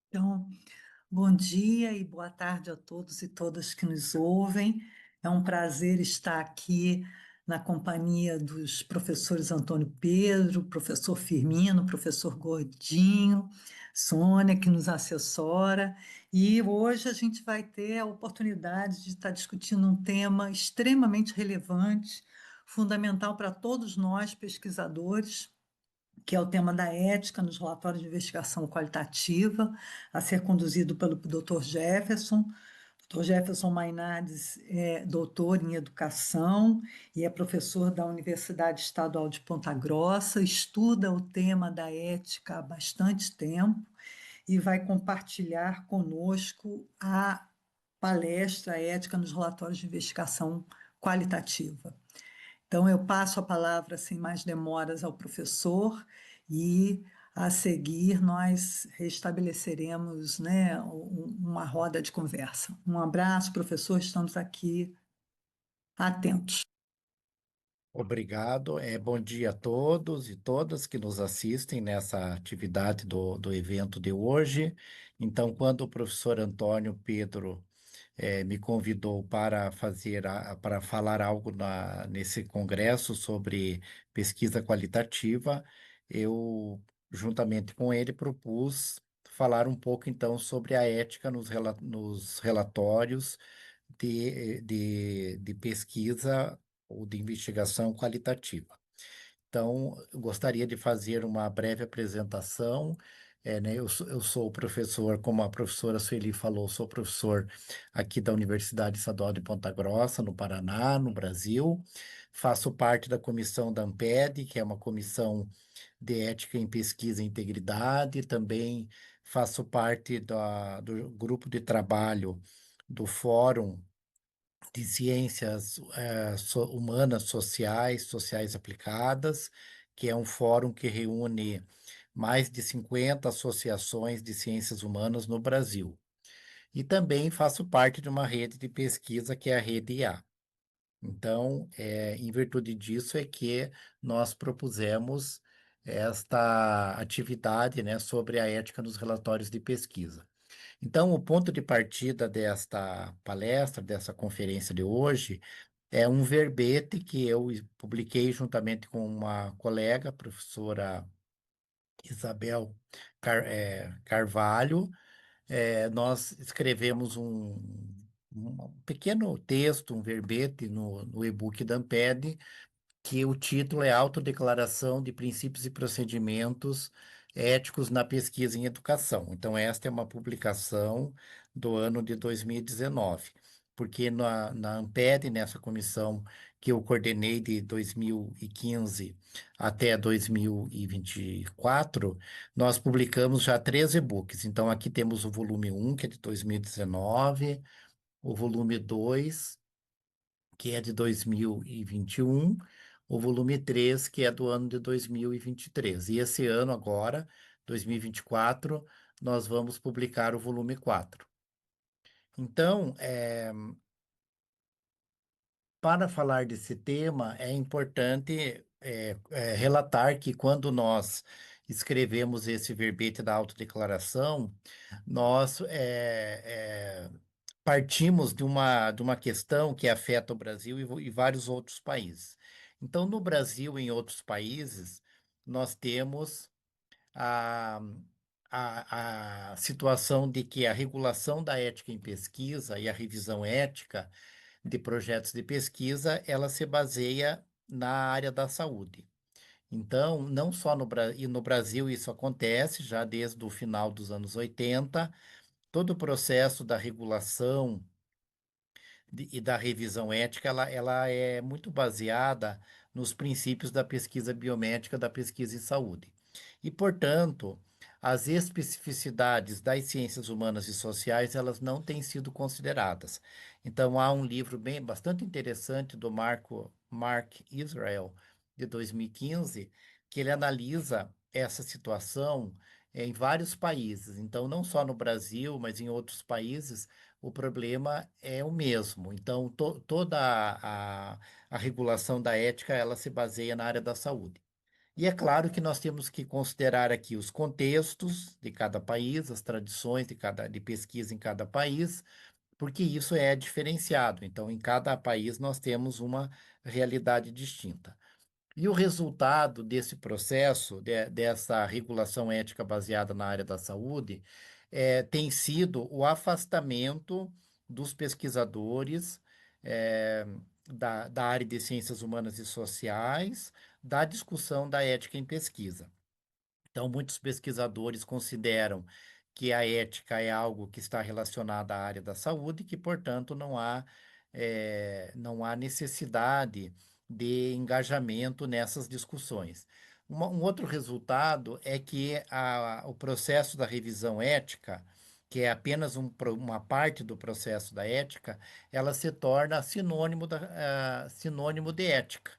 Então, bom dia e boa tarde a todos e todas que nos ouvem. É um prazer estar aqui na companhia dos professores Antônio Pedro, professor Firmino, professor Gordinho, Sônia, que nos assessora. E hoje a gente vai ter a oportunidade de estar discutindo um tema extremamente relevante, fundamental para todos nós, pesquisadores, que é o tema da ética nos relatórios de investigação qualitativa, a ser conduzido pelo Dr. Jefferson. Dr. Jefferson Maynardes é doutor em educação e é professor da Universidade Estadual de Ponta Grossa, estuda o tema da ética há bastante tempo e vai compartilhar conosco a palestra Ética nos Relatórios de Investigação Qualitativa. Então, eu passo a palavra sem mais demoras ao professor e, a seguir, nós restabeleceremos, né, uma roda de conversa. Um abraço, professor, estamos aqui atentos. Obrigado. Bom dia a todos e todas que nos assistem nessa atividade do evento de hoje. Então, quando o professor Antônio Pedro me convidou para para falar algo nesse congresso sobre pesquisa qualitativa, eu, juntamente com ele, propus falar um pouco então sobre a ética nos relatórios de pesquisa ou de investigação qualitativa. Então, eu gostaria de fazer uma breve apresentação. Né, eu sou o professor, como a professora Sueli falou, sou professor aqui da Universidade Estadual de Ponta Grossa, no Paraná, no Brasil. Faço parte da comissão da ANPED, que é uma comissão de ética em pesquisa e integridade. Também faço parte do grupo de trabalho do Fórum de Ciências Humanas, Sociais Aplicadas, que é um fórum que reúne mais de 50 associações de ciências humanas no Brasil. E também faço parte de uma rede de pesquisa que é a Rede IA. Então, em virtude disso é que nós propusemos esta atividade, né, sobre a ética nos relatórios de pesquisa. Então, o ponto de partida desta palestra, dessa conferência de hoje, é um verbete que eu publiquei juntamente com uma colega, a professora Isabel Carvalho. Nós escrevemos um pequeno texto, um verbete no e-book da Amped, que o título é Autodeclaração de Princípios e Procedimentos Éticos na Pesquisa em Educação. Então, esta é uma publicação do ano de 2019, porque na ANPED, nessa comissão que eu coordenei de 2015 até 2024, nós publicamos já 13 e-books. Então, aqui temos o volume 1, que é de 2019, o volume 2, que é de 2021, o volume 3, que é do ano de 2023. E esse ano agora, 2024, nós vamos publicar o volume 4. Então, para falar desse tema, é importante relatar que quando nós escrevemos esse verbete da autodeclaração, nós partimos de uma questão que afeta o Brasil e vários outros países. Então, no Brasil e em outros países, nós temos a, a situação de que a regulação da ética em pesquisa e a revisão ética de projetos de pesquisa, ela se baseia na área da saúde. Então, não só e no Brasil isso acontece já desde o final dos anos 80, todo o processo da regulação e da revisão ética, ela é muito baseada nos princípios da pesquisa biomédica, da pesquisa em saúde. E, portanto, as especificidades das ciências humanas e sociais, elas não têm sido consideradas. Então, há um livro bastante interessante do Mark Israel, de 2015, que ele analisa essa situação em vários países. Então, não só no Brasil, mas em outros países, o problema é o mesmo. Então, toda a regulação da ética, ela se baseia na área da saúde. E é claro que nós temos que considerar aqui os contextos de cada país, as tradições de pesquisa em cada país, porque isso é diferenciado. Então, em cada país nós temos uma realidade distinta. E o resultado desse processo, dessa regulação ética baseada na área da saúde, tem sido o afastamento dos pesquisadores, eh, da área de ciências humanas e sociais, da discussão da ética em pesquisa. Então, muitos pesquisadores consideram que a ética é algo que está relacionado à área da saúde, que, portanto, não há necessidade de engajamento nessas discussões. Um outro resultado é que o processo da revisão ética, que é apenas uma parte do processo da ética, ela se torna sinônimo de ética.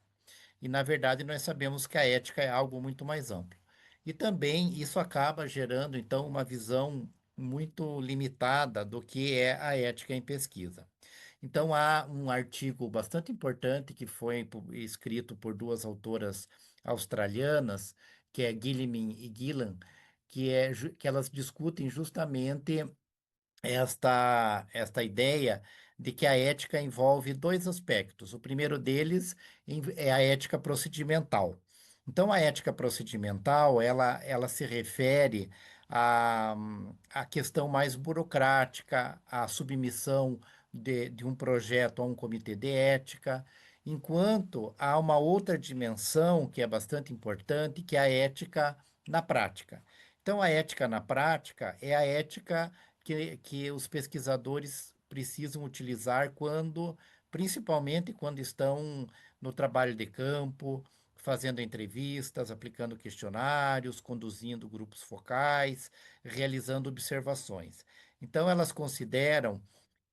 E, na verdade, nós sabemos que a ética é algo muito mais amplo. E também isso acaba gerando, então, uma visão muito limitada do que é a ética em pesquisa. Então, há um artigo bastante importante que foi escrito por duas autoras australianas, que é Gilliman e Gillan, que elas discutem justamente esta ideia de que a ética envolve dois aspectos. O primeiro deles é a ética procedimental. Então, a ética procedimental, ela se refere à questão mais burocrática, à submissão de um projeto a um comitê de ética, enquanto há uma outra dimensão que é bastante importante, que é a ética na prática. Então, a ética na prática é a ética que os pesquisadores precisam utilizar principalmente quando estão no trabalho de campo, fazendo entrevistas, aplicando questionários, conduzindo grupos focais, realizando observações. Então, elas consideram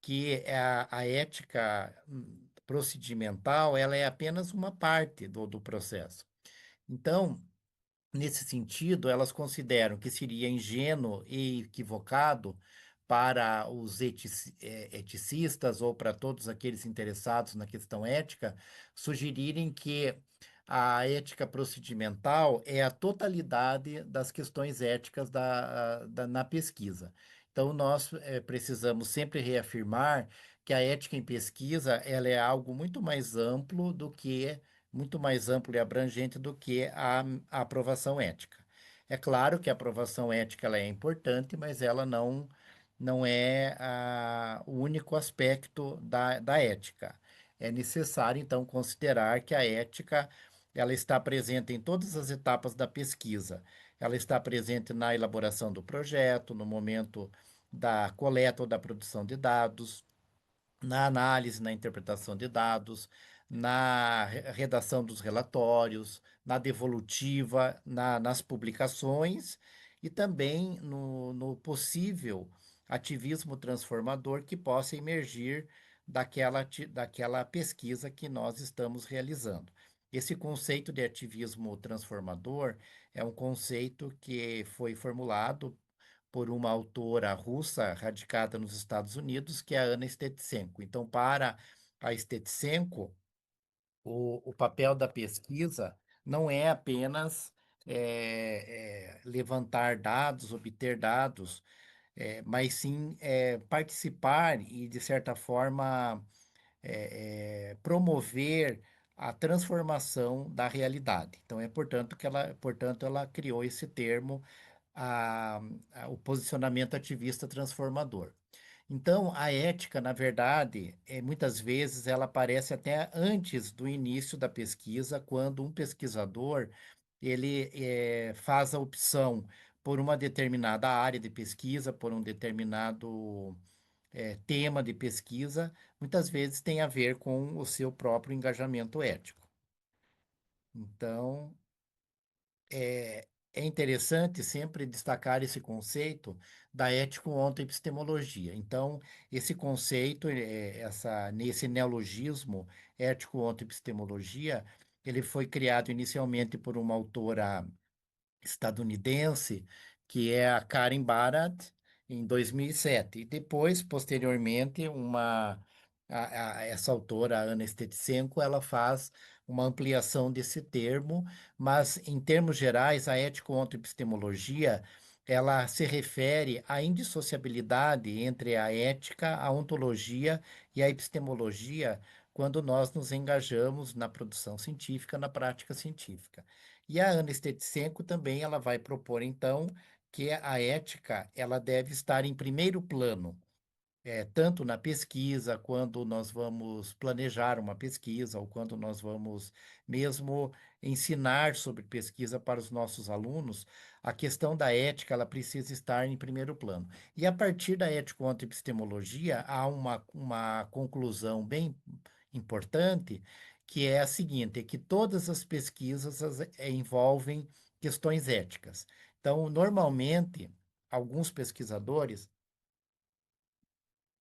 que a ética procedimental ela é apenas uma parte do processo. Então, nesse sentido, elas consideram que seria ingênuo e equivocado para os eticistas ou para todos aqueles interessados na questão ética sugerirem que a ética procedimental é a totalidade das questões éticas na pesquisa. Então, nós precisamos sempre reafirmar que a ética em pesquisa ela é algo muito mais amplo e abrangente do que a aprovação ética. É claro que a aprovação ética ela é importante, mas ela não é o único aspecto da ética. É necessário, então, considerar que a ética ela está presente em todas as etapas da pesquisa. Ela está presente na elaboração do projeto, no momento da coleta ou da produção de dados, na análise, na interpretação de dados, na redação dos relatórios, na devolutiva, nas publicações e também no possível ativismo transformador que possa emergir daquela pesquisa que nós estamos realizando. Esse conceito de ativismo transformador é um conceito que foi formulado por uma autora russa radicada nos Estados Unidos, que é a Ana Stetsenko. Então, para a Stetsenko, o papel da pesquisa não é apenas levantar dados, obter dados, mas sim participar e, de certa forma, promover a transformação da realidade. Então, portanto, ela criou esse termo a- o posicionamento ativista transformador. Então, a ética, na verdade, muitas vezes ela aparece até antes do início da pesquisa, quando um pesquisador ele faz a opção por uma determinada área de pesquisa, por um determinado tema de pesquisa, muitas vezes tem a ver com o seu próprio engajamento ético. Então, é interessante sempre destacar esse conceito da ético-ontoepistemologia. Então, esse conceito, nesse neologismo ético-ontoepistemologia, ele foi criado inicialmente por uma autora estadunidense, que é a Karen Barad, em 2007. E depois, posteriormente, essa autora, a Ana Stetsenko, ela faz uma ampliação desse termo, mas, em termos gerais, a ético-ontoepistemologia, ela se refere à indissociabilidade entre a ética, a ontologia e a epistemologia quando nós nos engajamos na produção científica, na prática científica. E a Ana Stetsenko também ela vai propor, então, que a ética ela deve estar em primeiro plano, tanto na pesquisa, quando nós vamos planejar uma pesquisa, ou quando nós vamos mesmo ensinar sobre pesquisa para os nossos alunos, a questão da ética ela precisa estar em primeiro plano. E a partir da ético-epistemologia, há uma conclusão bem importante, que é a seguinte, é que todas as pesquisas envolvem questões éticas. Então, normalmente, alguns pesquisadores,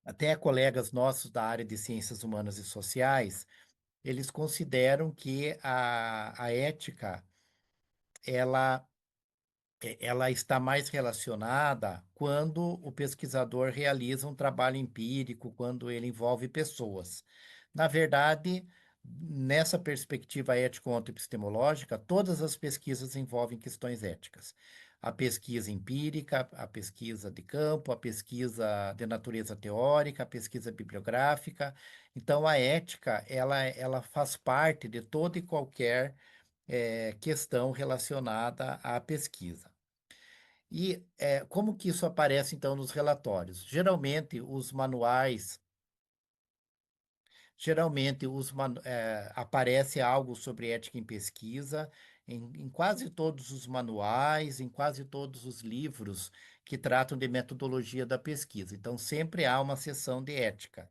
até colegas nossos da área de ciências humanas e sociais, eles consideram que a ética, ela, ela está mais relacionada quando o pesquisador realiza um trabalho empírico, quando ele envolve pessoas. Na verdade, nessa perspectiva ético-epistemológica, todas as pesquisas envolvem questões éticas. A pesquisa empírica, a pesquisa de campo, a pesquisa de natureza teórica, a pesquisa bibliográfica. Então, a ética, ela faz parte de toda e qualquer questão relacionada à pesquisa. E como que isso aparece, então, nos relatórios? Geralmente aparece algo sobre ética em pesquisa em quase todos os manuais, em quase todos os livros que tratam de metodologia da pesquisa. Então, sempre há uma seção de ética.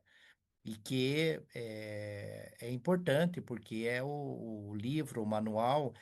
E que é importante, porque é o livro, o manual,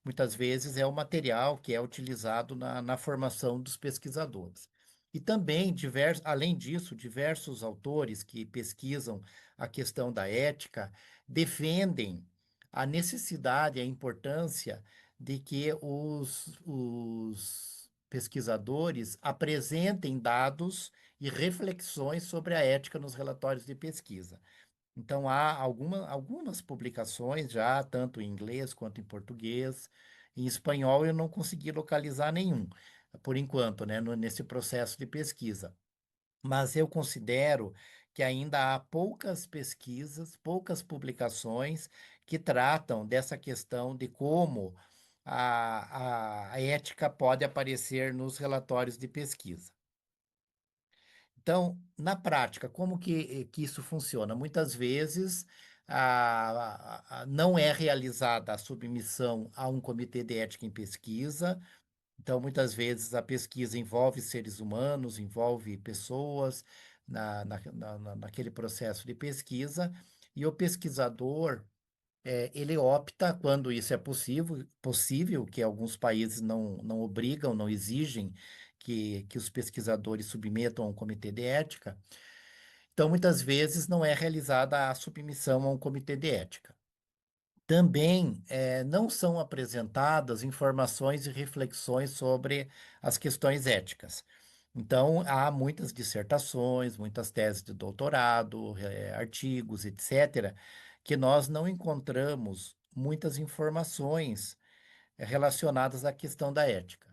muitas vezes é o material que é utilizado na formação dos pesquisadores. E também, além disso, diversos autores que pesquisam a questão da ética defendem a necessidade, a importância de que os pesquisadores apresentem dados e reflexões sobre a ética nos relatórios de pesquisa. Então, há algumas publicações já, tanto em inglês quanto em português. Em espanhol, eu não consegui localizar nenhum, por enquanto, né, nesse processo de pesquisa. Mas eu considero que ainda há poucas pesquisas, poucas publicações que tratam dessa questão de como a ética pode aparecer nos relatórios de pesquisa. Então, na prática, como que isso funciona? Muitas vezes não é realizada a submissão a um comitê de ética em pesquisa. Então, muitas vezes a pesquisa envolve seres humanos, envolve pessoas naquele processo de pesquisa, e o pesquisador ele opta, quando isso é possível, que alguns países não obrigam, não exigem que os pesquisadores submetam a um comitê de ética. Então, muitas vezes não é realizada a submissão a um comitê de ética. Também não são apresentadas informações e reflexões sobre as questões éticas. Então, há muitas dissertações, muitas teses de doutorado, artigos, etc., que nós não encontramos muitas informações relacionadas à questão da ética.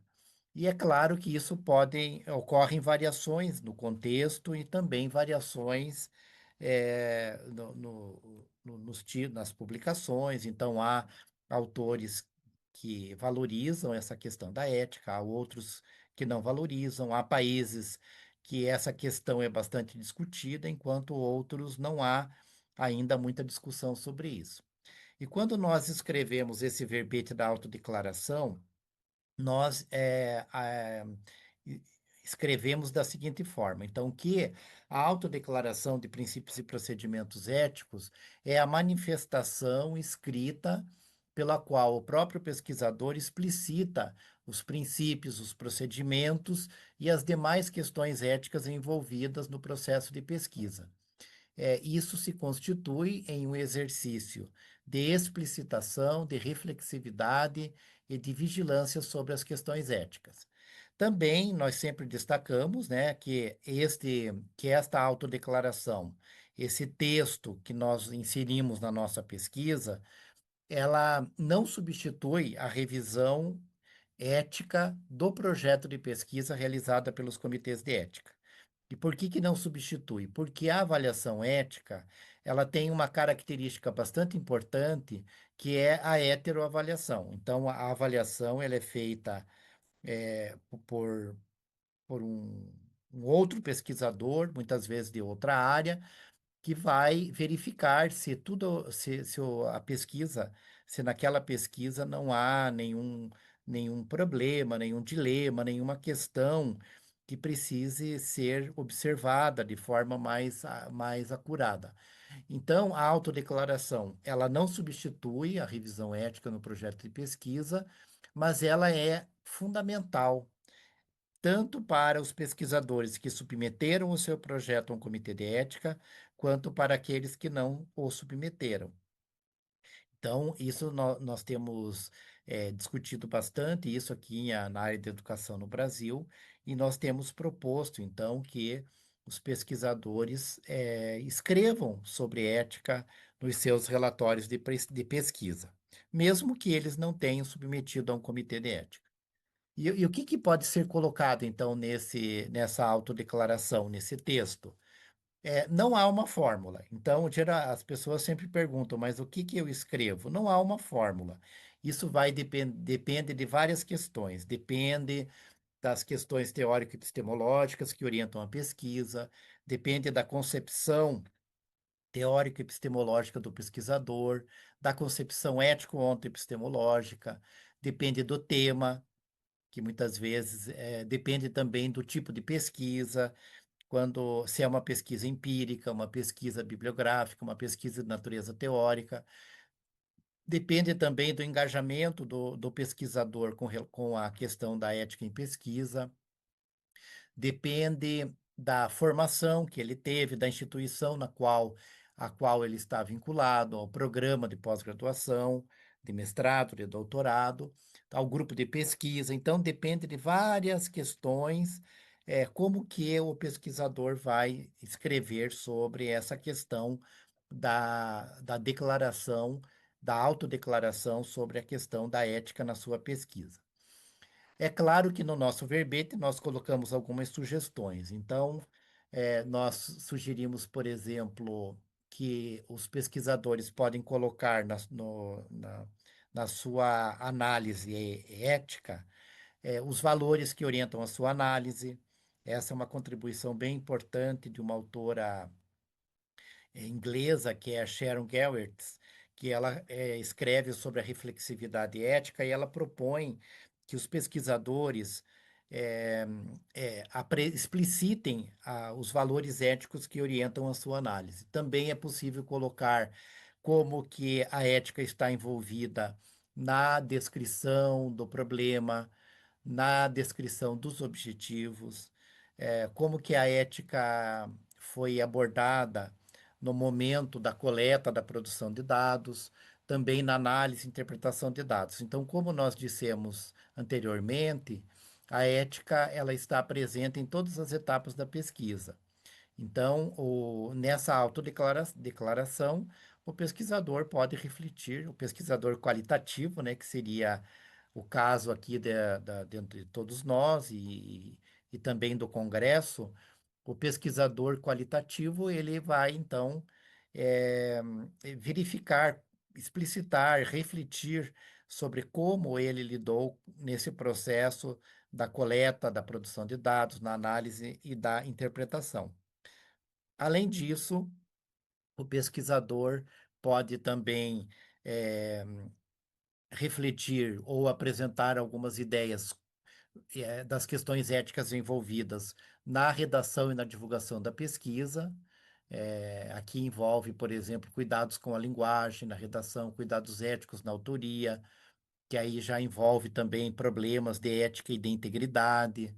E é claro que isso ocorrem variações no contexto e também variações nas publicações. Então, há autores que valorizam essa questão da ética, há outros que não valorizam, há países que essa questão é bastante discutida, enquanto outros não há ainda muita discussão sobre isso. E quando nós escrevemos esse verbete da autodeclaração, nós e- escrevemos da seguinte forma: então, que a autodeclaração de princípios e procedimentos éticos é a manifestação escrita pela qual o próprio pesquisador explicita os princípios, os procedimentos e as demais questões éticas envolvidas no processo de pesquisa. Isso se constitui em um exercício de explicitação, de reflexividade e de vigilância sobre as questões éticas. Também nós sempre destacamos, né, que esta autodeclaração, esse texto que nós inserimos na nossa pesquisa, ela não substitui a revisão ética do projeto de pesquisa realizada pelos comitês de ética. E por que que não substitui? Porque a avaliação ética, ela tem uma característica bastante importante, que é a heteroavaliação. Então, a avaliação ela é feita por, por um outro pesquisador, muitas vezes de outra área, que vai verificar se tudo, a pesquisa, se naquela pesquisa não há nenhum problema, nenhum dilema, nenhuma questão que precise ser observada de forma mais acurada. Então, a autodeclaração, ela não substitui a revisão ética no projeto de pesquisa, mas ela é fundamental tanto para os pesquisadores que submeteram o seu projeto a um comitê de ética, quanto para aqueles que não o submeteram. Então, isso nós temos discutido bastante isso aqui na área de educação no Brasil, e nós temos proposto, então, que os pesquisadores escrevam sobre ética nos seus relatórios de pesquisa, mesmo que eles não tenham submetido a um comitê de ética. E o que que pode ser colocado, então, nessa autodeclaração, nesse texto? Não há uma fórmula. Então, as pessoas sempre perguntam, mas o que que eu escrevo? Não há uma fórmula. Isso depende de várias questões. Depende das questões teórico-epistemológicas que orientam a pesquisa, depende da concepção teórico-epistemológica do pesquisador, da concepção ético-onto-epistemológica, depende do tema, que muitas vezes depende também do tipo de pesquisa, quando se é uma pesquisa empírica, uma pesquisa bibliográfica, uma pesquisa de natureza teórica. Depende também do engajamento do pesquisador com a questão da ética em pesquisa, depende da formação que ele teve, da instituição a qual ele está vinculado, ao programa de pós-graduação, de mestrado, de doutorado, ao grupo de pesquisa. Então, depende de várias questões, como que o pesquisador vai escrever sobre essa questão da declaração, da autodeclaração sobre a questão da ética na sua pesquisa. É claro que no nosso verbete nós colocamos algumas sugestões. Então, nós sugerimos, por exemplo, que os pesquisadores podem colocar na sua análise ética, os valores que orientam a sua análise. Essa é uma contribuição bem importante de uma autora inglesa, que é a Sharon Gewertz, que ela escreve sobre a reflexividade ética e ela propõe que os pesquisadores eh, explicitem os valores éticos que orientam a sua análise. Também é possível colocar como que a ética está envolvida na descrição do problema, na descrição dos objetivos, como que a ética foi abordada no momento da coleta, da produção de dados, também na análise e interpretação de dados. Então, como nós dissemos anteriormente, a ética ela está presente em todas as etapas da pesquisa. Então, nessa autodeclaração, o pesquisador pode refletir, o pesquisador qualitativo, né, que seria o caso aqui dentro de todos nós e também do Congresso, o pesquisador qualitativo, ele vai, então, eh, verificar, explicitar, refletir sobre como ele lidou nesse processo da coleta, da produção de dados, na análise e da interpretação. Além disso, o pesquisador pode também eh, refletir ou apresentar algumas ideias das questões éticas envolvidas na redação e na divulgação da pesquisa. Aqui envolve, por exemplo, cuidados com a linguagem na redação, cuidados éticos na autoria, que aí já envolve também problemas de ética e de integridade,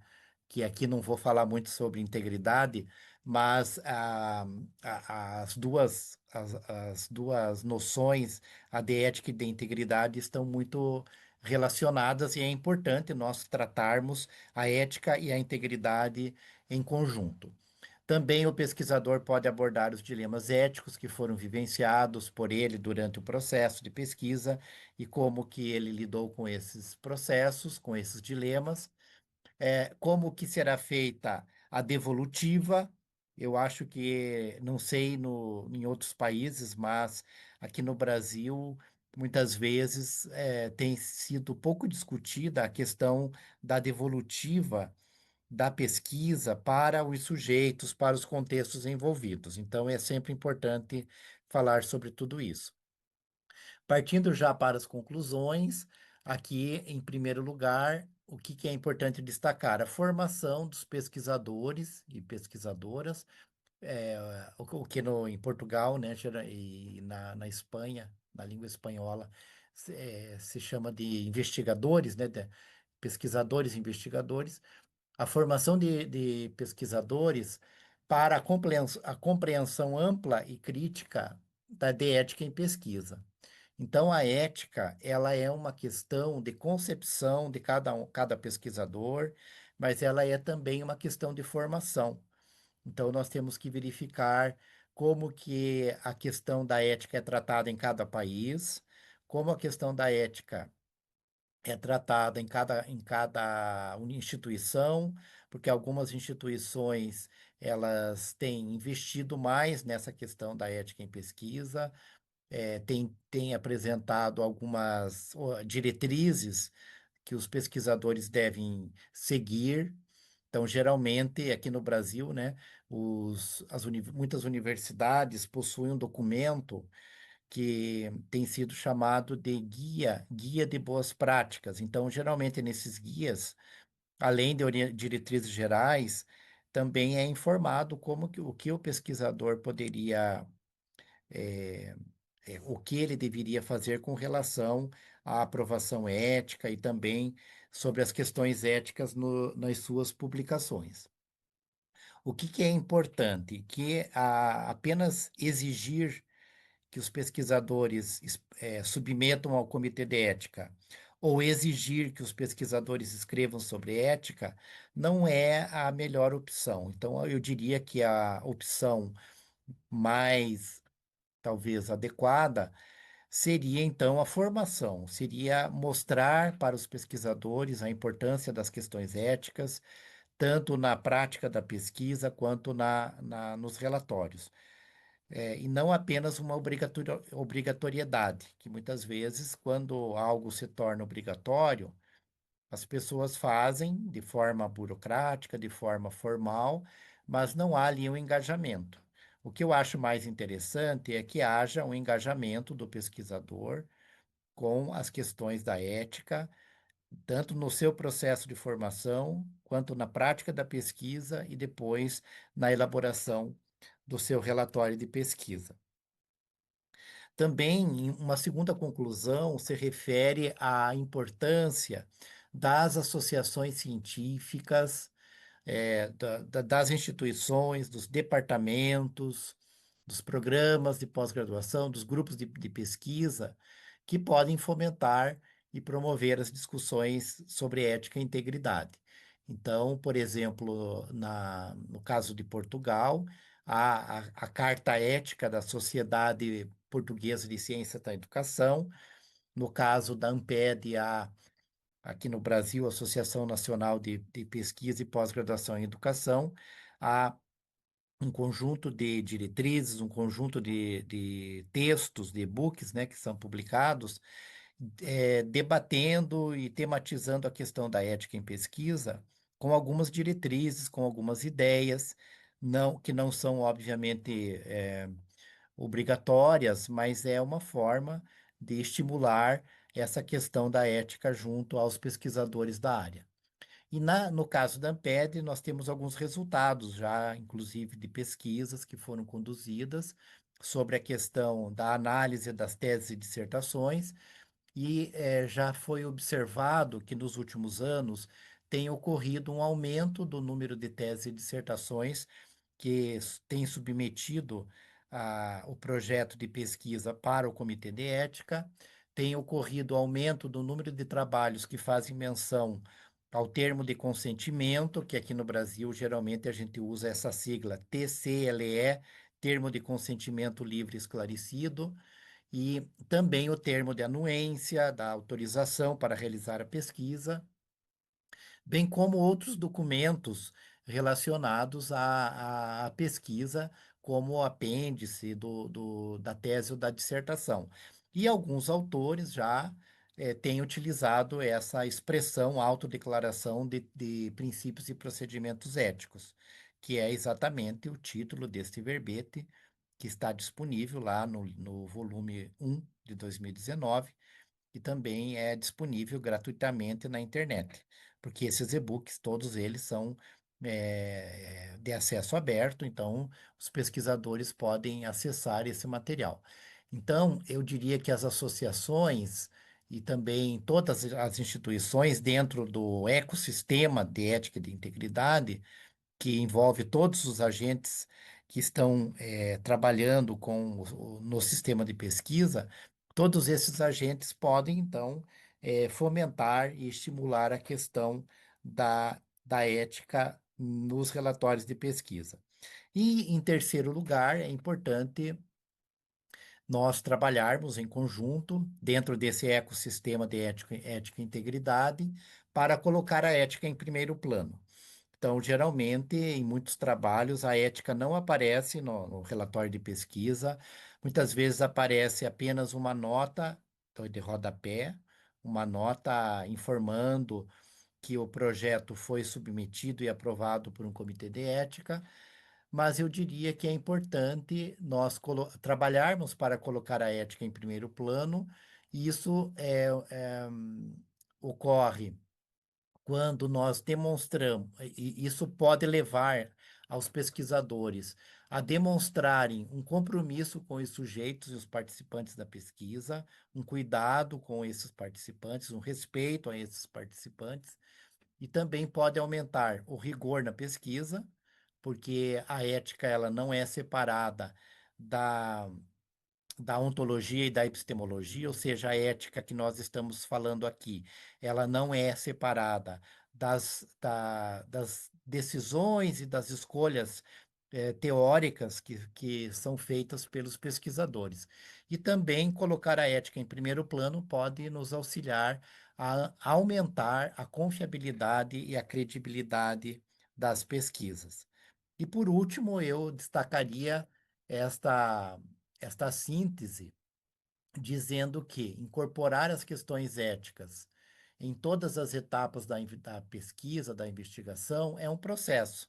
que aqui não vou falar muito sobre integridade, mas as duas noções, a de ética e de integridade, estão muito relacionadas e é importante nós tratarmos a ética e a integridade em conjunto. Também o pesquisador pode abordar os dilemas éticos que foram vivenciados por ele durante o processo de pesquisa e como que ele lidou com esses processos, com esses dilemas, como que será feita a devolutiva. Eu acho que, não sei em outros países, mas aqui no Brasil, muitas vezes tem sido pouco discutida a questão da devolutiva da pesquisa para os sujeitos, para os contextos envolvidos. Então, é sempre importante falar sobre tudo isso. Partindo já para as conclusões, aqui, em primeiro lugar, o que que é importante destacar? A formação dos pesquisadores e pesquisadoras, é, o que em Portugal, né, e na Espanha, na língua espanhola, se chama de investigadores, né, pesquisadores e investigadores, a formação de pesquisadores para a compreensão ampla e crítica de ética em pesquisa. Então, a ética, ela é uma questão de concepção de cada pesquisador, mas ela é também uma questão de formação. Então, nós temos que verificar como que a questão da ética é tratada em cada país, como a questão da ética é tratada em cada instituição, porque algumas instituições elas têm investido mais nessa questão da ética em pesquisa, tem apresentado algumas diretrizes que os pesquisadores devem seguir. Então, geralmente, aqui no Brasil, né, muitas universidades possuem um documento que tem sido chamado de guia de boas práticas. Então, geralmente, nesses guias, além de diretrizes gerais, também é informado o que o pesquisador poderia eh, o que ele deveria fazer com relação à aprovação ética e também sobre as questões éticas nas suas publicações. O que que é importante? Que apenas exigir que os pesquisadores submetam ao comitê de ética ou exigir que os pesquisadores escrevam sobre ética não é a melhor opção. Então, eu diria que a opção mais, talvez, adequada seria então a formação, seria mostrar para os pesquisadores a importância das questões éticas, tanto na prática da pesquisa quanto nos relatórios. E não apenas uma obrigatoriedade, que muitas vezes, quando algo se torna obrigatório, as pessoas fazem de forma burocrática, de forma formal, mas não há ali um engajamento. O que eu acho mais interessante é que haja um engajamento do pesquisador com as questões da ética, tanto no seu processo de formação, quanto na prática da pesquisa e depois na elaboração do seu relatório de pesquisa. Também, uma segunda conclusão se refere à importância das associações científicas, das instituições, dos departamentos, dos programas de pós-graduação, dos grupos de pesquisa, que podem fomentar e promover as discussões sobre ética e integridade. Então, por exemplo, no caso de Portugal, a Carta Ética da Sociedade Portuguesa de Ciência da Educação, no caso da ANPED, aqui no Brasil, Associação Nacional de Pesquisa e Pós-Graduação em Educação, há um conjunto de diretrizes, um conjunto de textos, de e-books, né, que são publicados, debatendo e tematizando a questão da ética em pesquisa, com algumas diretrizes, com algumas ideias, que não são, obviamente, obrigatórias, mas é uma forma de estimular essa questão da ética junto aos pesquisadores da área. E no caso da Amped, nós temos alguns resultados já, inclusive, de pesquisas que foram conduzidas sobre a questão da análise das teses e dissertações, e já foi observado que nos últimos anos tem ocorrido um aumento do número de teses e dissertações que têm submetido o projeto de pesquisa para o Comitê de Ética, tem ocorrido aumento do número de trabalhos que fazem menção ao termo de consentimento, que aqui no Brasil geralmente a gente usa essa sigla TCLE, Termo de Consentimento Livre e Esclarecido, e também o termo de anuência da autorização para realizar a pesquisa, bem como outros documentos relacionados à pesquisa, como o apêndice da tese ou da dissertação. E alguns autores já têm utilizado essa expressão autodeclaração de princípios e procedimentos éticos, que é exatamente o título deste verbete, que está disponível lá no volume 1 de 2019 e também é disponível gratuitamente na internet, porque esses e-books, todos eles são de acesso aberto, então os pesquisadores podem acessar esse material. Então, eu diria que as associações e também todas as instituições dentro do ecossistema de ética e de integridade que envolve todos os agentes que estão trabalhando no sistema de pesquisa, todos esses agentes podem, então, fomentar e estimular a questão da ética nos relatórios de pesquisa. E, em terceiro lugar, é importante nós trabalharmos em conjunto dentro desse ecossistema de ética e integridade para colocar a ética em primeiro plano. Então, geralmente, em muitos trabalhos, a ética não aparece no relatório de pesquisa. Muitas vezes aparece apenas uma nota então, de rodapé, uma nota informando que o projeto foi submetido e aprovado por um comitê de ética, mas eu diria que é importante nós trabalharmos para colocar a ética em primeiro plano, e isso ocorre quando nós demonstramos, e isso pode levar aos pesquisadores a demonstrarem um compromisso com os sujeitos e os participantes da pesquisa, um cuidado com esses participantes, um respeito a esses participantes, e também pode aumentar o rigor na pesquisa, porque a ética ela não é separada da da ontologia e da epistemologia, ou seja, a ética que nós estamos falando aqui, ela não é separada das decisões e das escolhas teóricas que são feitas pelos pesquisadores. E também colocar a ética em primeiro plano pode nos auxiliar a aumentar a confiabilidade e a credibilidade das pesquisas. E por último, eu destacaria esta esta síntese, dizendo que incorporar as questões éticas em todas as etapas da pesquisa, da investigação, é um processo.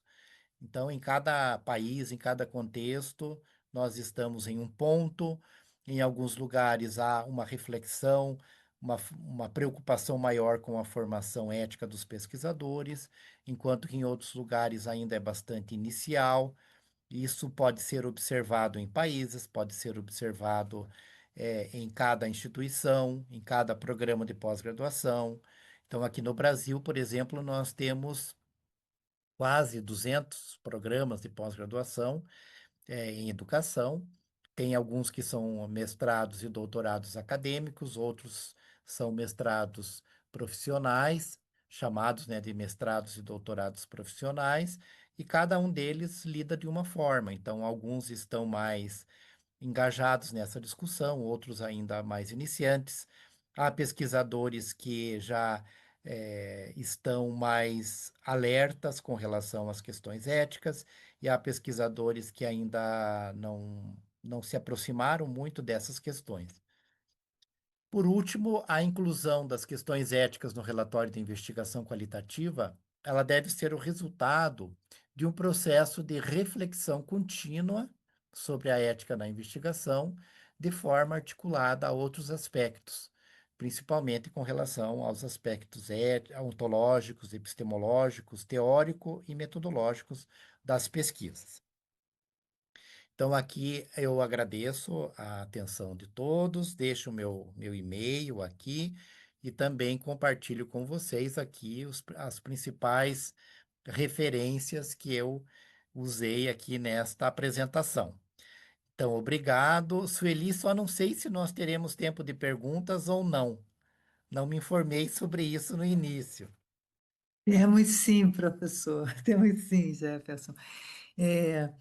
Então, em cada país, em cada contexto, nós estamos em um ponto, em alguns lugares há uma reflexão, uma preocupação maior com a formação ética dos pesquisadores, enquanto que em outros lugares ainda é bastante inicial. Isso pode ser observado em países, pode ser observado em cada instituição, em cada programa de pós-graduação. Então, aqui no Brasil, por exemplo, nós temos quase 200 programas de pós-graduação em educação. Tem alguns que são mestrados e doutorados acadêmicos, outros são mestrados profissionais, chamados, né, de mestrados e doutorados profissionais, e cada um deles lida de uma forma. Então, alguns estão mais engajados nessa discussão, outros ainda mais iniciantes. Há pesquisadores que já estão mais alertas com relação às questões éticas, e há pesquisadores que ainda não se aproximaram muito dessas questões. Por último, a inclusão das questões éticas no relatório de investigação qualitativa, ela deve ser o resultado de um processo de reflexão contínua sobre a ética na investigação, de forma articulada a outros aspectos, principalmente com relação aos aspectos ontológicos, epistemológicos, teórico e metodológicos das pesquisas. Então, aqui eu agradeço a atenção de todos, deixo o meu e-mail aqui e também compartilho com vocês aqui as principais referências que eu usei aqui nesta apresentação. Então, obrigado. Sueli, só não sei se nós teremos tempo de perguntas ou não. Não me informei sobre isso no início. Temos sim, professor, temos sim, Jefferson. É,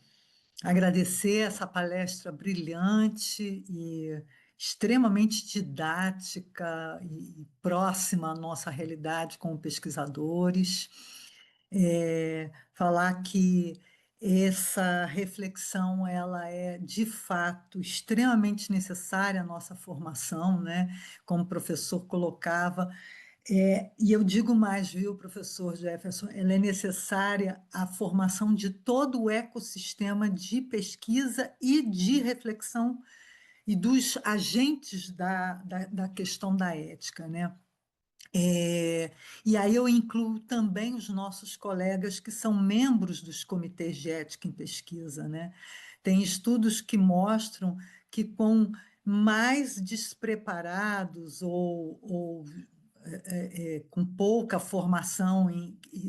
agradecer essa palestra brilhante e extremamente didática e próxima à nossa realidade como pesquisadores. Falar que essa reflexão ela é de fato extremamente necessária à nossa formação, né? Como o professor colocava, e eu digo mais, viu, professor Jefferson, ela é necessária à formação de todo o ecossistema de pesquisa e de reflexão e dos agentes da questão da ética, né? E aí eu incluo também os nossos colegas que são membros dos comitês de ética em pesquisa, né? Tem estudos que mostram que com mais despreparados ou com pouca formação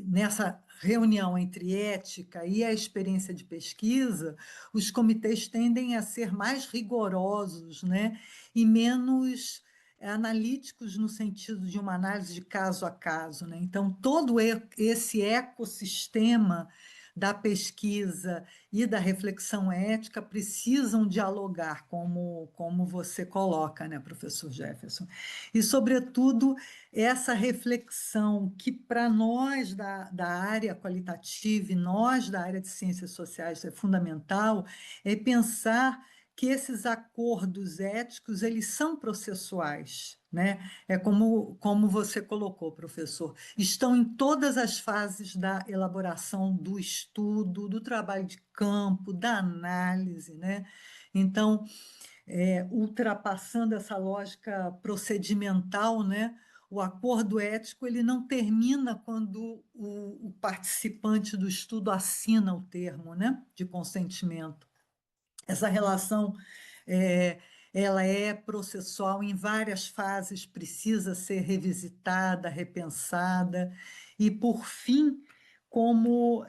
nessa reunião entre ética e a experiência de pesquisa, os comitês tendem a ser mais rigorosos, né? E menos analíticos no sentido de uma análise de caso a caso, né? Então, todo esse ecossistema da pesquisa e da reflexão ética precisam dialogar, como você coloca, né, professor Jefferson? E, sobretudo, essa reflexão que, para nós da área qualitativa e nós da área de ciências sociais é fundamental, é pensar que esses acordos éticos eles são processuais, né? É como você colocou, professor, estão em todas as fases da elaboração do estudo, do trabalho de campo, da análise, né? Então, ultrapassando essa lógica procedimental, né? O acordo ético ele não termina quando o participante do estudo assina o termo, né, de consentimento. Essa relação é, ela é processual em várias fases, precisa ser revisitada, repensada, e por fim, como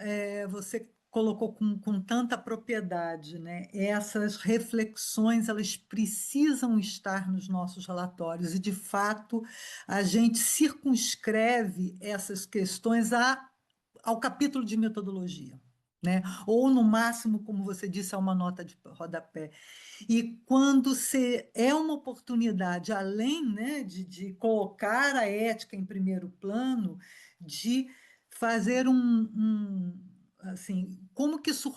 você colocou com tanta propriedade, né? Essas reflexões elas precisam estar nos nossos relatórios, e de fato a gente circunscreve essas questões ao capítulo de metodologia, né? Ou, no máximo, como você disse, a uma nota de rodapé. E quando se é uma oportunidade, além, né, de colocar a ética em primeiro plano, de fazer assim, como que isso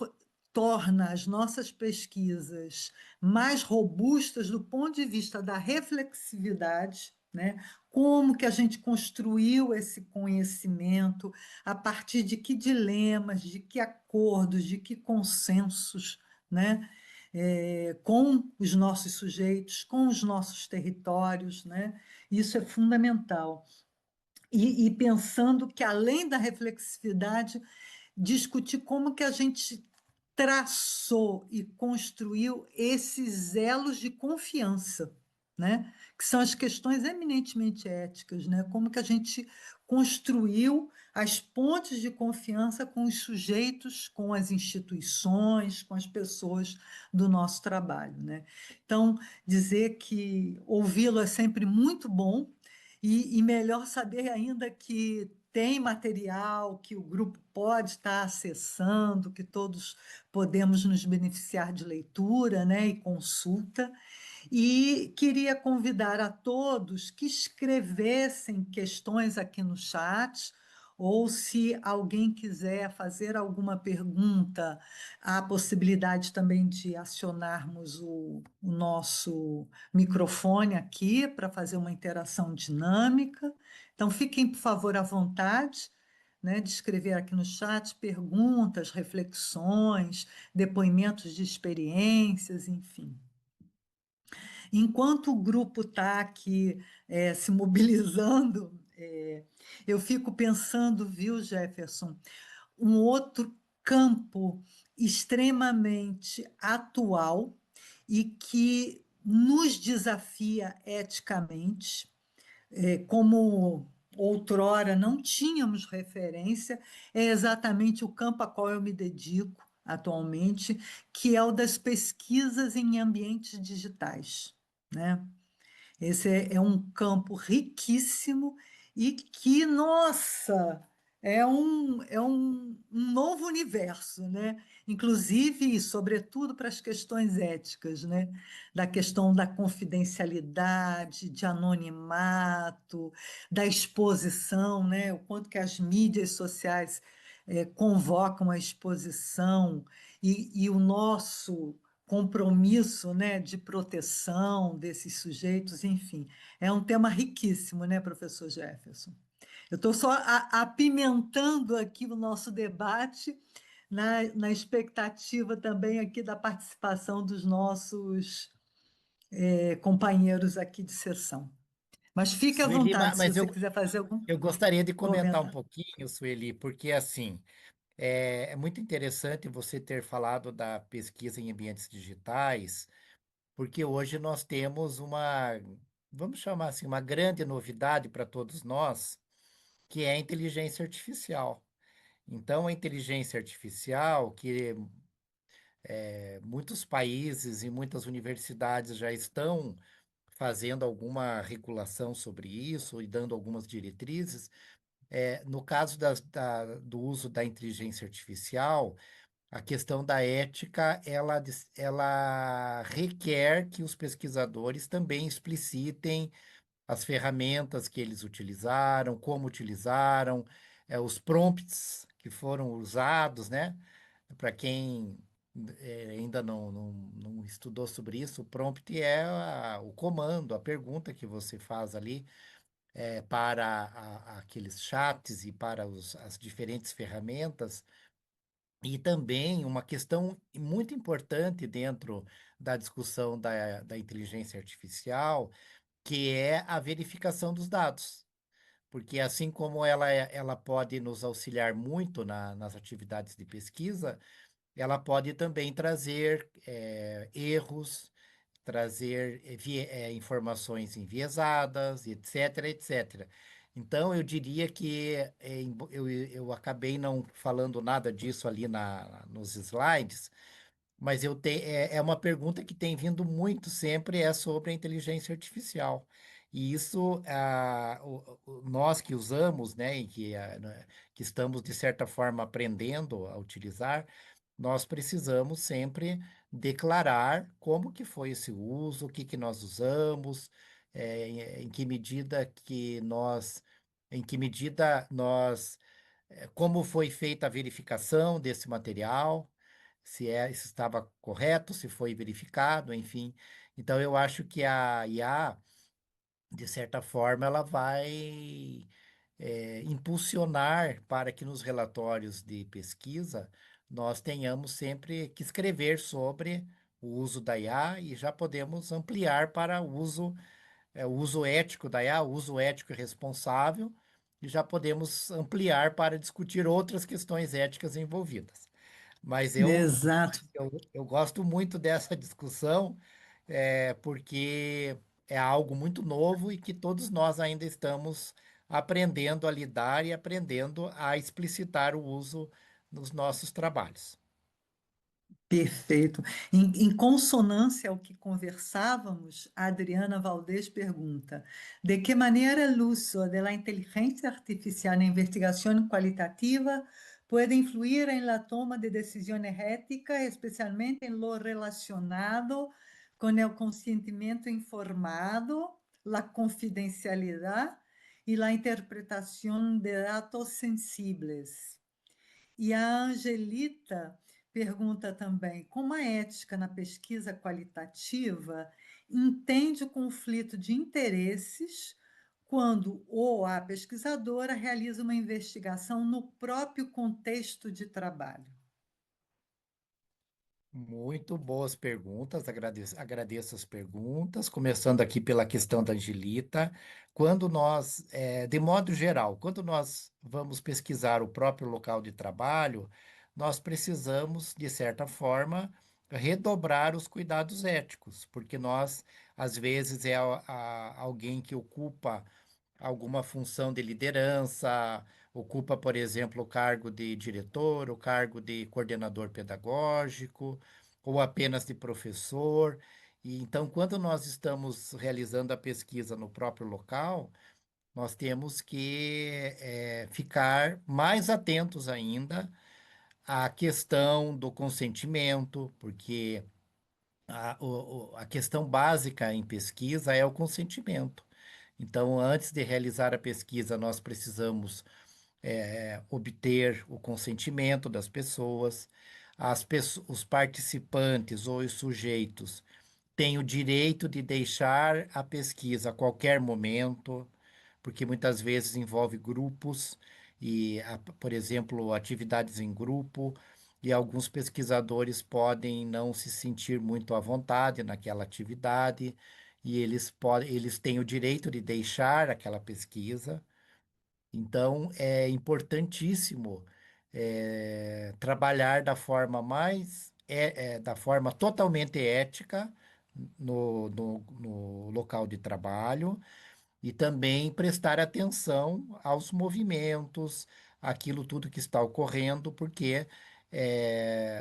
torna as nossas pesquisas mais robustas do ponto de vista da reflexividade, né? Como que a gente construiu esse conhecimento, a partir de que dilemas, de que acordos, de que consensos, né? Com os nossos sujeitos, com os nossos territórios, né? Isso é fundamental. E pensando que, além da reflexividade, discutir como que a gente traçou e construiu esses elos de confiança, né? Que são as questões eminentemente éticas, né? Como que a gente construiu as pontes de confiança com os sujeitos, com as instituições, com as pessoas do nosso trabalho, né? Então, dizer que ouvi-lo é sempre muito bom e melhor saber ainda que tem material que o grupo pode estar acessando, que todos podemos nos beneficiar de leitura, né, e consulta. E queria convidar a todos que escrevessem questões aqui no chat, ou se alguém quiser fazer alguma pergunta, há a possibilidade também de acionarmos o nosso microfone aqui para fazer uma interação dinâmica. Então, fiquem, por favor, à vontade, né, de escrever aqui no chat perguntas, reflexões, depoimentos de experiências, enfim. Enquanto o grupo está aqui se mobilizando, eu fico pensando, viu, Jefferson, um outro campo extremamente atual e que nos desafia eticamente, como outrora não tínhamos referência, é exatamente o campo a qual eu me dedico, atualmente, que é o das pesquisas em ambientes digitais, né? Esse é um campo riquíssimo e que, nossa, é um novo universo, né? Inclusive, e sobretudo para as questões éticas, né? Da questão da confidencialidade, de anonimato, da exposição, né? O quanto que as mídias sociais convocam a exposição e o nosso compromisso, né, de proteção desses sujeitos, enfim. É um tema riquíssimo, né, professor Jefferson? Eu estou só apimentando aqui o nosso debate na expectativa também aqui da participação dos nossos companheiros aqui de sessão. Mas fique à Sueli, vontade se mas você quiser fazer algum eu gostaria de comentar um comentário. pouquinho, Sueli, porque assim, é muito interessante você ter falado da pesquisa em ambientes digitais, porque hoje nós temos vamos chamar assim, uma grande novidade para todos nós, que é a inteligência artificial. Então, a inteligência artificial, que muitos países e muitas universidades já estão fazendo alguma regulação sobre isso e dando algumas diretrizes. No caso do uso da inteligência artificial, a questão da ética, ela requer que os pesquisadores também explicitem as ferramentas que eles utilizaram, como utilizaram, os prompts que foram usados, né? Para quem ainda não estudou sobre isso, o prompt é o comando, a pergunta que você faz ali para aqueles chats e para as diferentes ferramentas. E também uma questão muito importante dentro da discussão da inteligência artificial, que é a verificação dos dados. Porque assim como ela pode nos auxiliar muito nas atividades de pesquisa, ela pode também trazer erros, trazer informações enviesadas, etc, etc. Então, eu diria que eu acabei não falando nada disso ali nos slides, mas é uma pergunta que tem vindo muito sempre, é sobre a inteligência artificial. E isso, nós que usamos, né, e que estamos, de certa forma, aprendendo a utilizar, nós precisamos sempre declarar como que foi esse uso, o que que nós usamos, em que medida em que medida como foi feita a verificação desse material, se estava correto, se foi verificado, enfim. Então, eu acho que a IA, de certa forma, ela vai impulsionar para que nos relatórios de pesquisa nós tenhamos sempre que escrever sobre o uso da IA e já podemos ampliar para o uso ético da IA, o uso ético e responsável, e já podemos ampliar para discutir outras questões éticas envolvidas. Mas Exato. eu gosto muito dessa discussão, porque é algo muito novo e que todos nós ainda estamos aprendendo a lidar e aprendendo a explicitar o uso nos nossos trabalhos. Perfeito. Em consonância ao que conversávamos, a Adriana Valdez pergunta: de que maneira o uso da inteligência artificial na investigação qualitativa pode influir em la toma de decisões éticas, especialmente em lo relacionado com o consentimento informado, la confidencialidade e la interpretação de dados sensibles? E a Angelita pergunta também como a ética na pesquisa qualitativa entende o conflito de interesses quando o ou a pesquisadora realiza uma investigação no próprio contexto de trabalho. Muito boas perguntas, agradeço as perguntas, começando aqui pela questão da Angelita. De modo geral, quando nós vamos pesquisar o próprio local de trabalho, nós precisamos, de certa forma, redobrar os cuidados éticos, porque nós, às vezes, alguém que ocupa alguma função de liderança, ocupa, por exemplo, o cargo de diretor, o cargo de coordenador pedagógico, ou apenas de professor. E então, quando nós estamos realizando a pesquisa no próprio local, nós temos que ficar mais atentos ainda à questão do consentimento, porque a questão básica em pesquisa é o consentimento. Então, antes de realizar a pesquisa, nós precisamos obter o consentimento das pessoas. Os participantes ou os sujeitos têm o direito de deixar a pesquisa a qualquer momento, porque muitas vezes envolve grupos e, por exemplo, atividades em grupo, e alguns pesquisadores podem não se sentir muito à vontade naquela atividade, e eles têm o direito de deixar aquela pesquisa. Então, é importantíssimo trabalhar da forma totalmente ética no local de trabalho e também prestar atenção aos movimentos, aquilo tudo que está ocorrendo, porque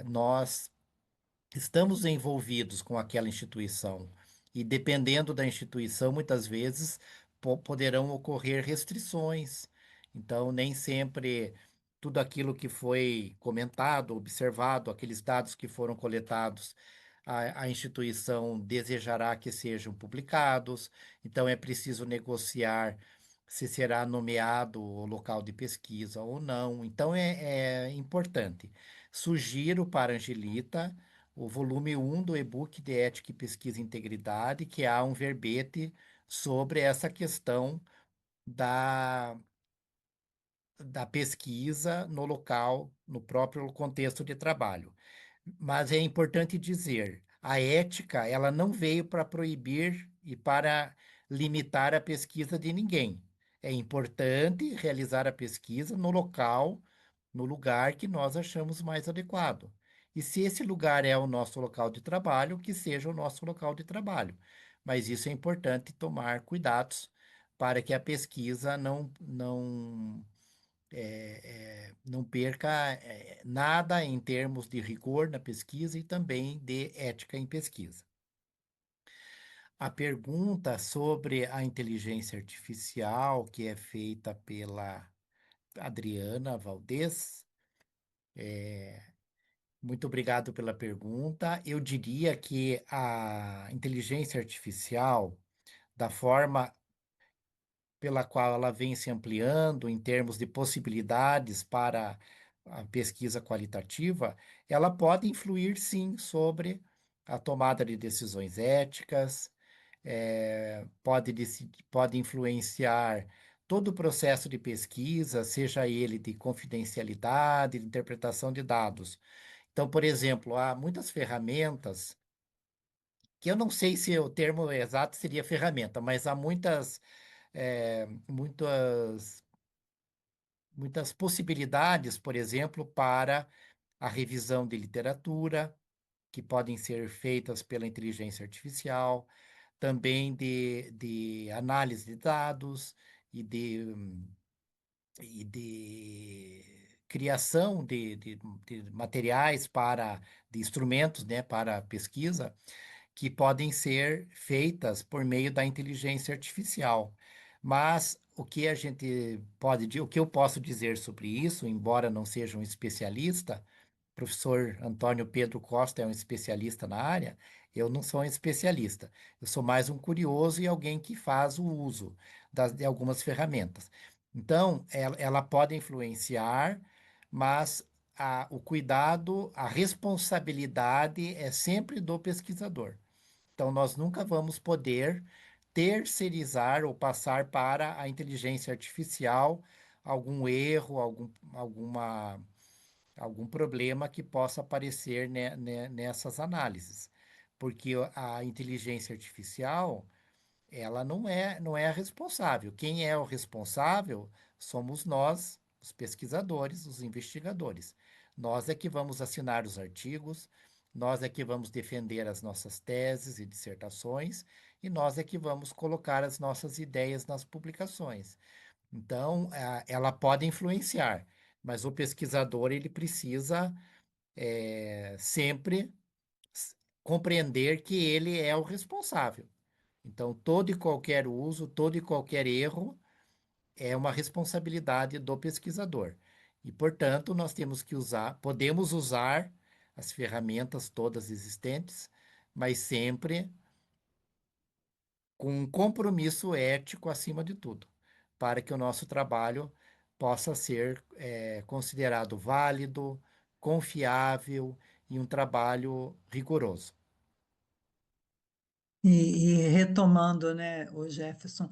nós estamos envolvidos com aquela instituição e dependendo da instituição, muitas vezes poderão ocorrer restrições. Então, nem sempre tudo aquilo que foi comentado, observado, aqueles dados que foram coletados, a instituição desejará que sejam publicados. Então, é preciso negociar se será nomeado o local de pesquisa ou não. Então, é importante. Sugiro para a Angelita o volume 1 do e-book de Ética e Pesquisa e Integridade, que há um verbete sobre essa questão da, da pesquisa no local, no próprio contexto de trabalho. Mas é importante dizer, a ética, ela não veio para proibir e para limitar a pesquisa de ninguém. É importante realizar a pesquisa no local, no lugar que nós achamos mais adequado. E se esse lugar é o nosso local de trabalho, que seja o nosso local de trabalho. Mas isso é importante tomar cuidados para que a pesquisa não perca nada em termos de rigor na pesquisa e também de ética em pesquisa. A pergunta sobre a inteligência artificial, que é feita pela Adriana Valdez, muito obrigado pela pergunta. Eu diria que a inteligência artificial, da forma pela qual ela vem se ampliando em termos de possibilidades para a pesquisa qualitativa, ela pode influir sim sobre a tomada de decisões éticas, pode influenciar todo o processo de pesquisa, seja ele de confidencialidade, de interpretação de dados. Então, por exemplo, há muitas ferramentas, que eu não sei se o termo exato seria ferramenta, mas há muitas, muitas possibilidades, por exemplo, para a revisão de literatura, que podem ser feitas pela inteligência artificial, também de análise de dados e de criação de materiais de instrumentos, né, para pesquisa que podem ser feitas por meio da inteligência artificial. Mas o que eu posso dizer sobre isso, embora não seja um especialista, o professor Antônio Pedro Costa é um especialista na área, eu não sou um especialista. Eu sou mais um curioso e alguém que faz o uso de algumas ferramentas. Então, ela pode influenciar, mas o cuidado, a responsabilidade é sempre do pesquisador. Então, nós nunca vamos poder terceirizar ou passar para a inteligência artificial algum erro, algum problema que possa aparecer nessas análises. Porque a inteligência artificial, ela não é a responsável. Quem é o responsável somos nós, os pesquisadores, os investigadores. Nós é que vamos assinar os artigos, nós é que vamos defender as nossas teses e dissertações, e nós é que vamos colocar as nossas ideias nas publicações. Então, ela pode influenciar, mas o pesquisador ele precisa sempre compreender que ele é o responsável. Então, todo e qualquer uso, todo e qualquer erro é uma responsabilidade do pesquisador. E, portanto, nós temos que usar, podemos usar as ferramentas todas existentes, mas sempre com um compromisso ético acima de tudo, para que o nosso trabalho possa ser considerado válido, confiável e um trabalho rigoroso. E retomando, né, o Jefferson,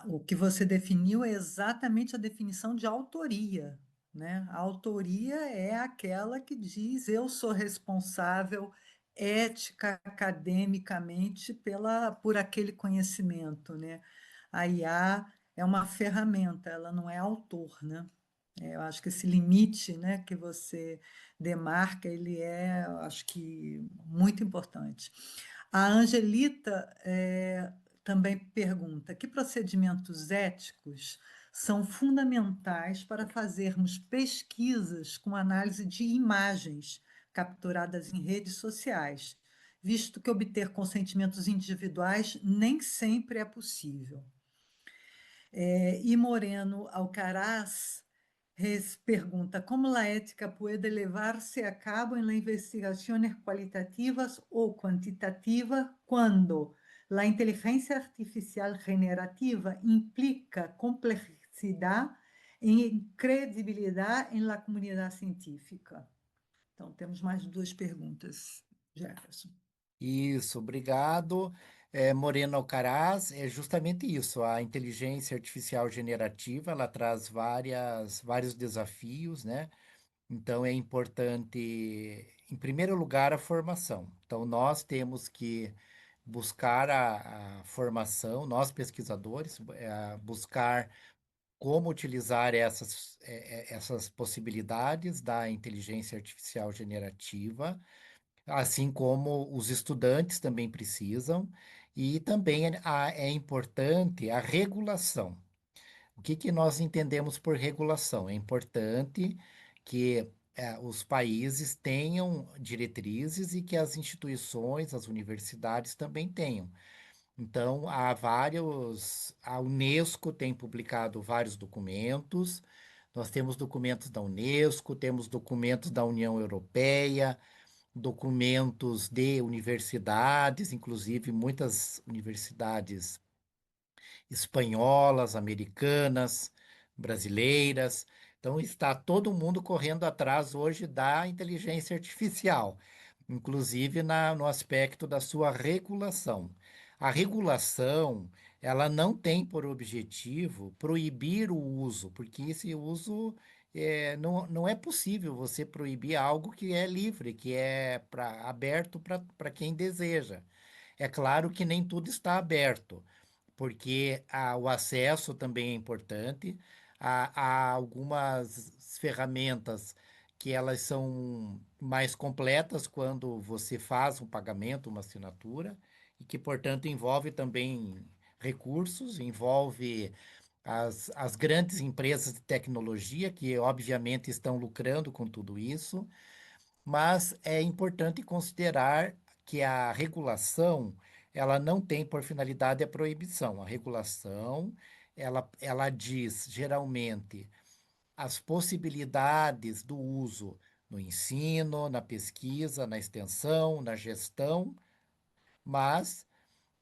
o que você definiu é exatamente a definição de autoria, né? A autoria é aquela que diz eu sou responsável ética, academicamente por aquele conhecimento, né? A IA é uma ferramenta, ela não é autor, né? Eu acho que esse limite, né, que você demarca, ele é, eu acho que muito importante. A Angelita também pergunta: que procedimentos éticos são fundamentais para fazermos pesquisas com análise de imagens capturadas em redes sociais, visto que obter consentimentos individuais nem sempre é possível? E Moreno Alcaraz pergunta: como a ética pode levar-se a cabo em la investigações qualitativas ou quantitativas quando a inteligência artificial generativa implica complexidade e credibilidade em la comunidade científica? Então, temos mais duas perguntas, Jefferson. Isso, obrigado. Moreno Alcaraz, é justamente isso. A inteligência artificial generativa, ela traz vários desafios, né? Então é importante, em primeiro lugar, a formação. Então nós temos que buscar a formação, nós pesquisadores, buscar como utilizar essas possibilidades da inteligência artificial generativa, assim como os estudantes também precisam, e também é importante a regulação. O que que nós entendemos por regulação? É importante que os países tenham diretrizes e que as instituições, as universidades também tenham. Então, a Unesco tem publicado vários documentos. Nós temos documentos da Unesco, temos documentos da União Europeia, documentos de universidades, inclusive muitas universidades espanholas, americanas, brasileiras. Então, está todo mundo correndo atrás hoje da inteligência artificial, inclusive no aspecto da sua regulação. A regulação, ela não tem por objetivo proibir o uso, porque esse uso não é possível você proibir algo que é livre, que é aberto para quem deseja. É claro que nem tudo está aberto, porque o acesso também é importante. Há algumas ferramentas que elas são mais completas quando você faz um pagamento, uma assinatura, e que, portanto, envolve também recursos, envolve as grandes empresas de tecnologia, que obviamente estão lucrando com tudo isso, mas é importante considerar que a regulação, ela não tem por finalidade a proibição. A regulação, ela diz geralmente as possibilidades do uso no ensino, na pesquisa, na extensão, na gestão, mas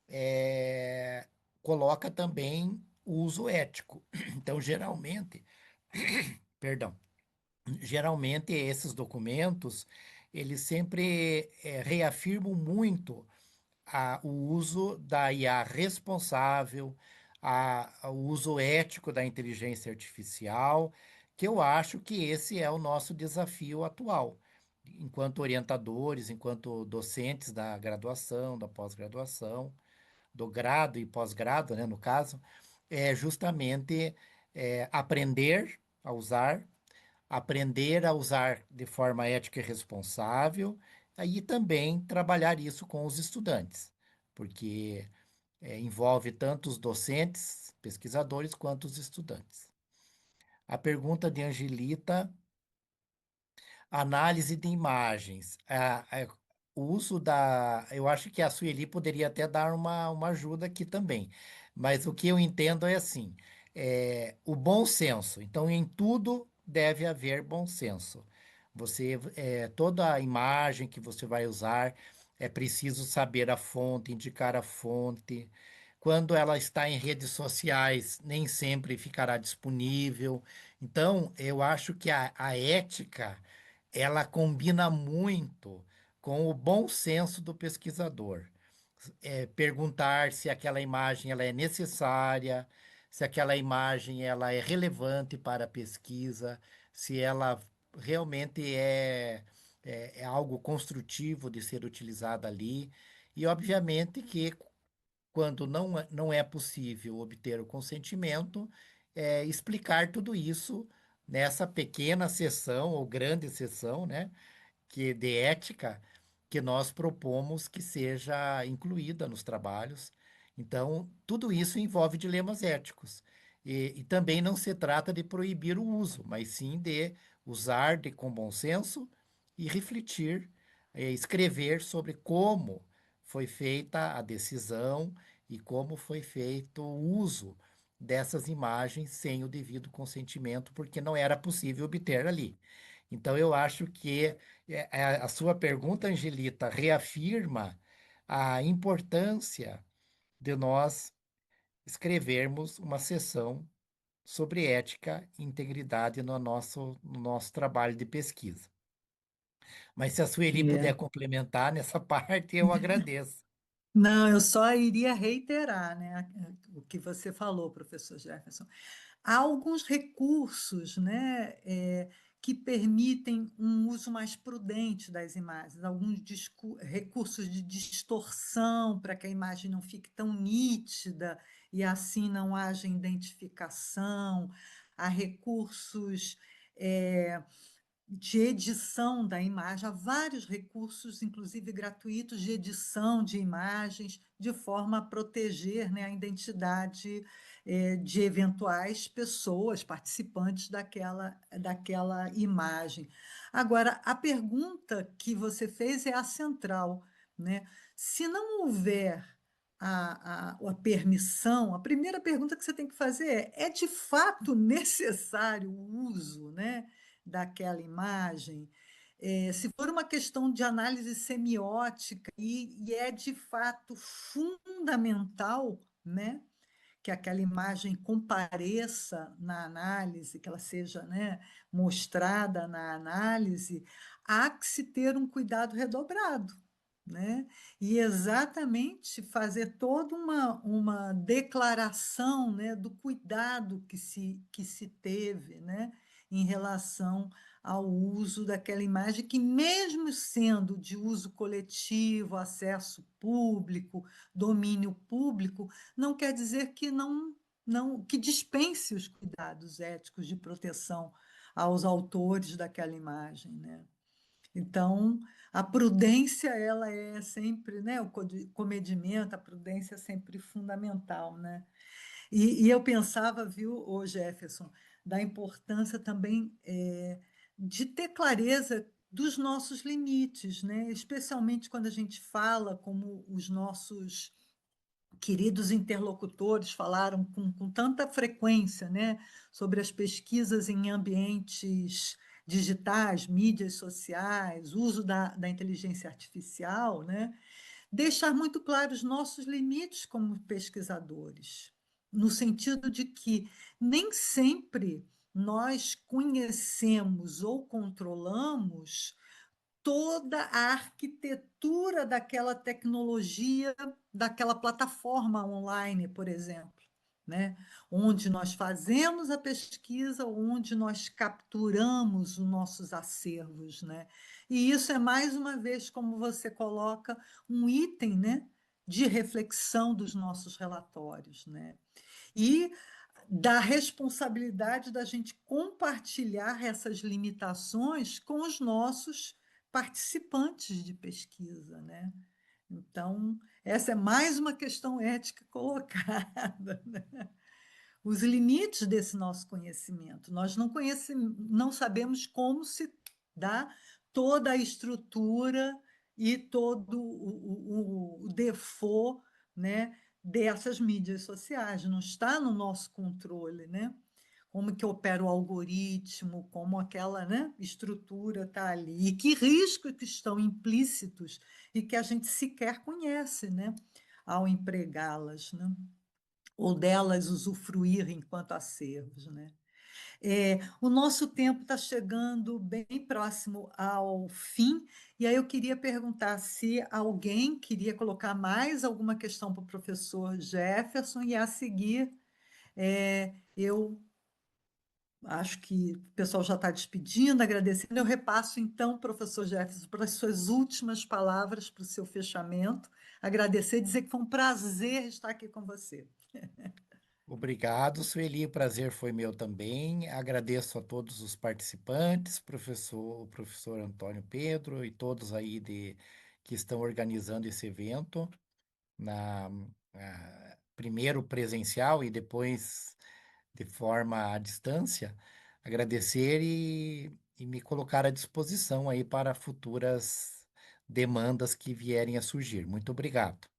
é, coloca também o uso ético. Então, perdão, geralmente esses documentos, eles sempre reafirmam muito o uso da IA responsável, o uso ético da inteligência artificial, que eu acho que esse é o nosso desafio atual, enquanto orientadores, enquanto docentes da graduação, da pós-graduação, do grado e pós-grado, né, no caso, é justamente aprender a usar, aprender a usar de forma ética e responsável, e também trabalhar isso com os estudantes, porque envolve tanto os docentes, pesquisadores, quanto os estudantes. A pergunta de Angelita: análise de imagens. O uso da. Eu acho que a Sueli poderia até dar uma ajuda aqui também. Mas o que eu entendo é assim: o bom senso. Então, em tudo deve haver bom senso. Toda a imagem que você vai usar, é preciso saber a fonte, indicar a fonte. Quando ela está em redes sociais, nem sempre ficará disponível. Então, eu acho que a ética ela combina muito com o bom senso do pesquisador. Perguntar se aquela imagem ela é necessária, se aquela imagem ela é relevante para a pesquisa, se ela realmente é algo construtivo de ser utilizada ali. E, obviamente, que quando não é possível obter o consentimento, explicar tudo isso nessa pequena sessão ou grande sessão, né, de ética que nós propomos que seja incluída nos trabalhos. Então, tudo isso envolve dilemas éticos. E também não se trata de proibir o uso, mas sim de usar com bom senso e refletir, escrever sobre como foi feita a decisão e como foi feito o uso dessas imagens sem o devido consentimento, porque não era possível obter ali. Então, eu acho que a sua pergunta, Angelita, reafirma a importância de nós escrevermos uma sessão sobre ética e integridade no nosso trabalho de pesquisa. Mas se a Sueli puder É. complementar nessa parte, eu agradeço. Não, eu só iria reiterar, né, o que você falou, professor Jefferson. Há alguns recursos, né, que permitem um uso mais prudente das imagens, alguns recursos de distorção para que a imagem não fique tão nítida e assim não haja identificação. Há recursos de edição da imagem, há vários recursos, inclusive gratuitos, de edição de imagens, de forma a proteger, né, a identidade de eventuais pessoas, participantes daquela imagem. Agora, a pergunta que você fez é a central, né? Se não houver a permissão, a primeira pergunta que você tem que fazer é de fato necessário o uso, né, daquela imagem? Se for uma questão de análise semiótica e é de fato fundamental, né, que aquela imagem compareça na análise, que ela seja, né, mostrada na análise, há que se ter um cuidado redobrado, né? E exatamente fazer toda uma declaração, né, do cuidado que se teve, né, em relação ao uso daquela imagem, que mesmo sendo de uso coletivo, acesso público, domínio público, não quer dizer que não que dispense os cuidados éticos de proteção aos autores daquela imagem, né? Então, a prudência, ela é sempre, né, o comedimento, a prudência é sempre fundamental, né? E eu pensava, viu, ô Jefferson, da importância também de ter clareza dos nossos limites, né? Especialmente quando a gente fala como os nossos queridos interlocutores falaram com tanta frequência, né, sobre as pesquisas em ambientes digitais, mídias sociais, uso da inteligência artificial, né, deixar muito claros os nossos limites como pesquisadores, no sentido de que nem sempre nós conhecemos ou controlamos toda a arquitetura daquela tecnologia, daquela plataforma online, por exemplo, né? Onde nós fazemos a pesquisa, onde nós capturamos os nossos acervos, né? E isso é mais uma vez, como você coloca, um item, né, de reflexão dos nossos relatórios, né? E da responsabilidade da gente compartilhar essas limitações com os nossos participantes de pesquisa, né? Então, essa é mais uma questão ética colocada, né? Os limites desse nosso conhecimento. Nós não conhecemos, não sabemos como se dá toda a estrutura e todo o default, né, dessas mídias sociais. Não está no nosso controle, né? Como que opera o algoritmo, como aquela, né, estrutura está ali, e que riscos que estão implícitos e que a gente sequer conhece, né, ao empregá-las, né? Ou delas usufruir enquanto acervos, né? O nosso tempo está chegando bem próximo ao fim, e aí eu queria perguntar se alguém queria colocar mais alguma questão para o professor Jefferson, e a seguir eu acho que o pessoal já está despedindo, agradecendo. Eu repasso então, professor Jefferson, para as suas últimas palavras, para o seu fechamento, agradecer e dizer que foi um prazer estar aqui com você. Obrigado, Sueli. O prazer foi meu também. Agradeço a todos os participantes, o professor Antônio Pedro e todos aí que estão organizando esse evento, primeiro presencial e depois de forma à distância. Agradecer e me colocar à disposição aí para futuras demandas que vierem a surgir. Muito obrigado.